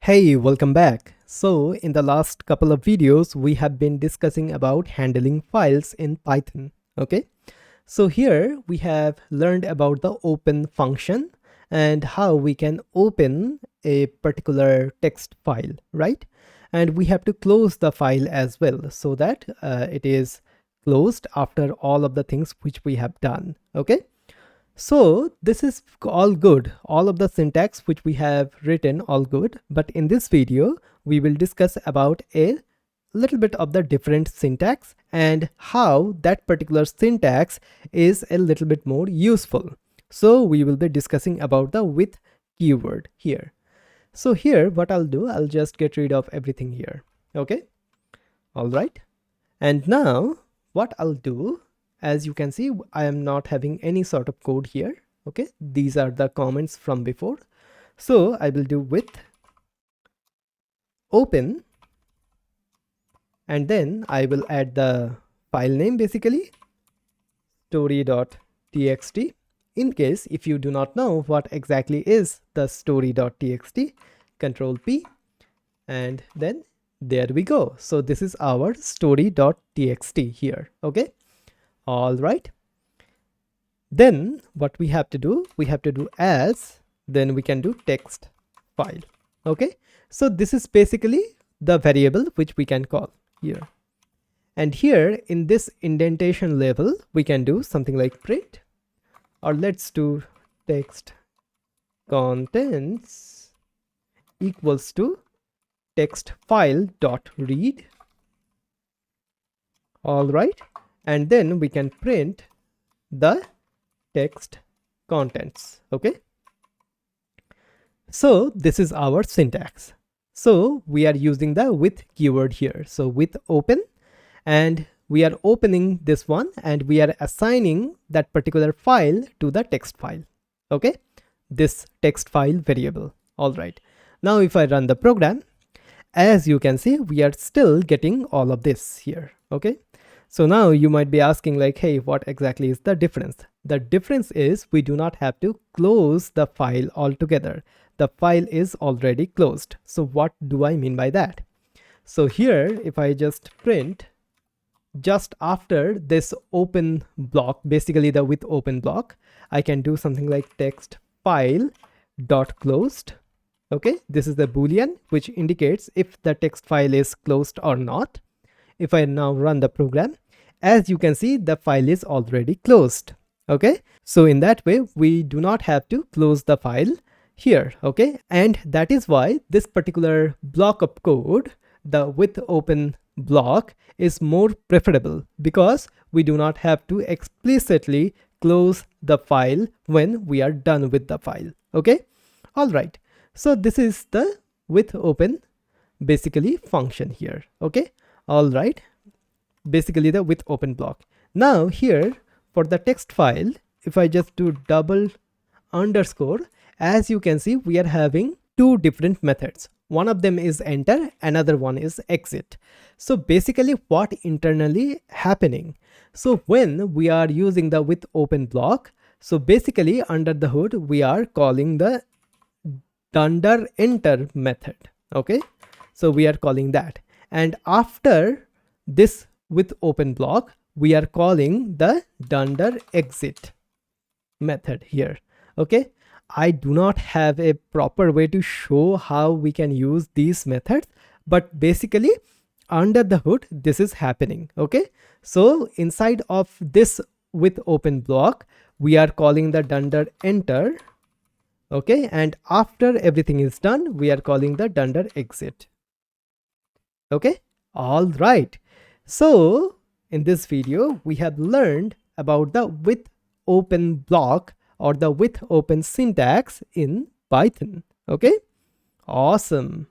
Hey, welcome back. So in the last couple of videos, we have been discussing about handling files in Python. Okay. So here we have learned about the open function and how we can open a particular text file, right? And we have to close the file as well so that it is closed after all of the things which we have done. Okay. So this is all good. All of the syntax which we have written all good. But in this video, we will discuss about a little bit of the different syntax and how that particular syntax is a little bit more useful. So we will be discussing about the with keyword here. So here what I'll do, I'll just get rid of everything here. Okay. All right. And now what I'll do, as you can see, I am not having any sort of code here. Okay, these are the comments from before. So I will do with open, and then I will add the file name, basically story.txt. In case if you do not know what exactly is the story.txt, Control P, and then there we go. So this is our story.txt here. Okay. All right. Then what we have to do as, then we can do text file. Okay. So this is basically the variable which we can call here. And here in this indentation level, we can do something like print, or let's do text contents equals to text file dot read. All right. And then we can print the text contents. Okay. So this is our syntax. So we are using the with keyword here. So with open, and we are opening this one and we are assigning that particular file to the text file. Okay. This text file variable. All right. Now if I run the program, as you can see, we are still getting all of this here. Okay. So now you might be asking like, hey, what exactly is the difference? The difference is we do not have to close the file altogether. The file is already closed. So what do I mean by that? So here, if I just print just after this open block, basically the with open block, I can do something like text file dot closed. Okay, this is the boolean which indicates if the text file is closed or not. If I now run the program, as you can see, the file is already closed. Okay, so in that way, we do not have to close the file here. Okay, and that is why this particular block of code, the with open block, is more preferable because we do not have to explicitly close the file when we are done with the file. Okay, all right. So this is the with open basically function here. Okay. All right, basically the with open block. Now here for the text file, if I just do double underscore, as you can see, we are having two different methods. One of them is enter, another one is exit. So basically what internally happening? So when we are using the with open block, so basically under the hood, we are calling the dunder enter method. Okay, so we are calling that. And after this with open block, we are calling the dunder exit method here. Okay, I do not have a proper way to show how we can use these methods, but basically under the hood, this is happening. Okay, so inside of this with open block, we are calling the dunder enter. Okay, and after everything is done, we are calling the dunder exit. Okay, all right. So in this video, we have learned about the with open block or the with open syntax in Python. Okay, awesome.